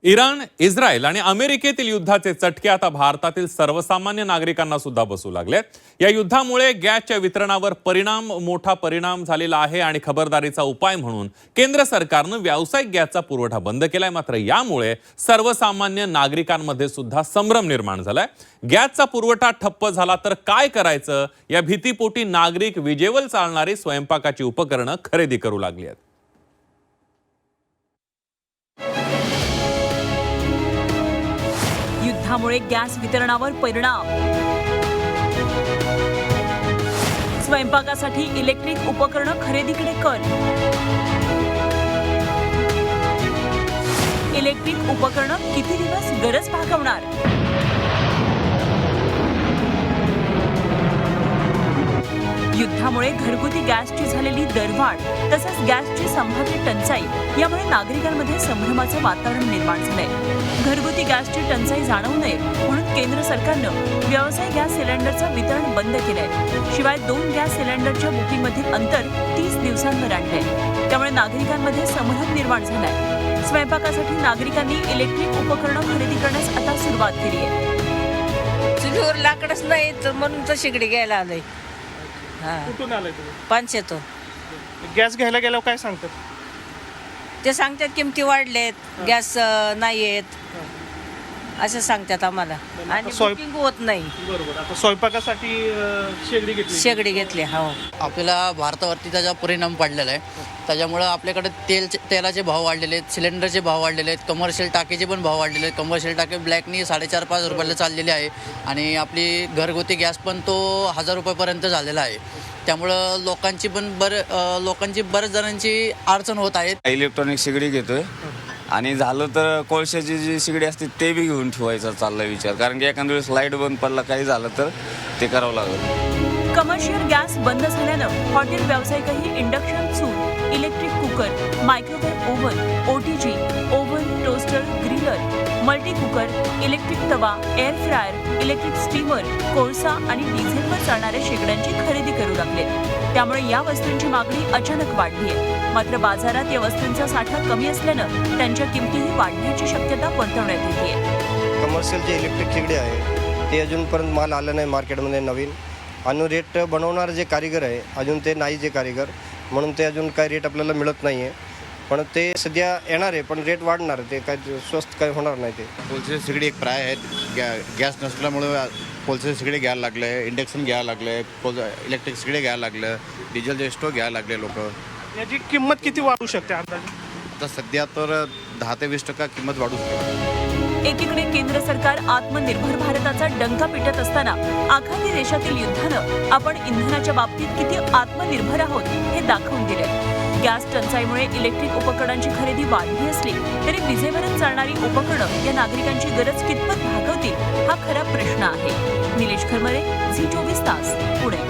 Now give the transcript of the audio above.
Iran, Israel आणि अमेरिकेतील युद्धाचे चटके आता भारतातील सर्वसामान्य नागरिकांना सुद्धा बसू लागले। या युद्धामुळे गॅसच्या वितरणावर मोठा परिणाम झालेला आहे आणि खबरदारीचा उपाय म्हणून केंद्र सरकारने व्यावसायिक गॅसचा पुरवठा बंद केलाय। मात्र यामुळे सर्वसामान्य नागरिकांमध्ये सुद्धा संभ्रम निर्माण झालाय। गॅसचा पुरवठा ठप्प झाला तर काय करायचं या भीतीपोटी नागरिक विजेवर चालणारी स्वयंपाकाची उपकरणं खरेदी करू लागली आहेत। युद्धामुळे गॅस वितरणावर परिणाम, स्वयंपाकासाठी इलेक्ट्रिक उपकरणं खरेदीकडे कल, इलेक्ट्रिक उपकरणं किती दिवस गरज भागवणार? युद्धामुळे घरगुती गॅसची झालेली दरवाढ तसंच गॅसची संभाव्य टंचाई यामुळे नागरिकांमध्ये संभ्रमाचं वातावरण निर्माण झालंय। घरगुती गॅसची टंचाई जाणवू नये म्हणून केंद्र सरकारनं व्यावसायिक गॅस सिलेंडरचं वितरण बंद केलंय। शिवाय 2 गॅस सिलेंडरच्या बुकिंगमधील अंतर 30 दिवसांवर आणलंय। त्यामुळे नागरिकांमध्ये संभ्रम निर्माण झालाय। स्वयंपाकासाठी नागरिकांनी इलेक्ट्रिक उपकरणं खरेदी करण्यास आता सुरुवात केली आहे। चुलीवर लाकडच नाही तर म्हणून तर शेगडी घ्यायला आलोय। कुठून आलाय तुम्ही? पानशेतो गॅस घ्यायला गेल्यावर काय सांगतात? ते सांगतात किमती वाढलेत, गॅस नाही येत असं सांगतात आम्हाला आणि बुकिंग होत नाही। बरोबर। आता स्वयंपाकासाठी शेगडी घेतली। हो, आपल्याला भारतावरती त्याचा परिणाम पडलेला आहे। त्याच्यामुळं आपल्याकडे तेलाचे भाव वाढलेले आहेत, सिलेंडरचे भाव वाढलेले आहेत, कमर्शियल टाकीचे पण भाव वाढलेले आहेत। कमर्शियल टाकी ब्लॅकनी 4.5-5 रुपयाला चाललेली आहे आणि आपली घरगुती गॅस पण तो 1000 रुपयापर्यंत झालेला आहे। त्यामुळं लोकांची बऱ्याच जणांची अडचण होत आहे। इलेक्ट्रॉनिक शेगडी घेतोय आणि झालं तर कोळशाची जी शेगडी असते ते बी घेऊन ठेवायचा चाललाय विचार, कारण की एखाद्या वेळेस लाईट बंद पडला काही झालं तर ते करावं लागेल। कमर्शियल गॅस बंद झाल्यानं हॉटेल व्यावसायिकही इंडक्शन चूल, electric cooker, microwave oven, OTG, oven, toaster, griller, multi cooker, electric तवा, एअर फ्रायर, इलेक्ट्रिक स्टीमर, कोळसा आणि डिझेलवर चालणाऱ्या शेगड्यांची खरेदी करू लागले। त्यामुळे या वस्तूंची मागणी अचानक वाढली आहे। मात्र बाजारात या वस्तूंचा साठा कमी असल्यानं त्यांच्या किमतीही वाढण्याची शक्यता वर्तवण्यात येते। कमर्शियल जे इलेक्ट्रिक शेगडी आहे ते अजूनपर्यंत माल आला नाही मार्केटमध्ये नवीन, आणि रेट बनवणारे जे कारिगर आहे अजून ते नाही जे कारिगर, म्हणून ते अजून काही रेट आपल्याला मिळत नाही आहे। पण ते सध्या येणार आहे, पण रेट वाढणार, ते काय स्वस्त काही होणार नाही। ते कोळशाची शेगडी एक प्राय आहे। गॅस नसल्यामुळे कोळशाची शेगडी घ्यायला लागलं आहे, इंडक्शन घ्यायला लागलं आहे, इलेक्ट्रिक शेगडी घ्यायला लागलं, डिझेलचे स्टोव घ्यायला लागले लोक। याची किंमत किती वाढू शकते अंदाजे? आता सध्या तर 10 ते 20% किंमत वाढू शकते। एकीकडे केंद्र सरकार आत्मनिर्भर भारताचा डंका पिटत असताना आखाती देशातील युद्धानं आपण इंधनाच्या बाबतीत किती आत्मनिर्भर आहोत हे दाखवून दिले। गॅस टंचाईमुळे इलेक्ट्रिक उपकरणांची खरेदी वाढली असली तरी विजेवरच चालणारी उपकरणं या नागरिकांची गरज कितपत भागवतील हा खरा प्रश्न आहे। निलेश खरमरे, झी 24 तास, पुणे।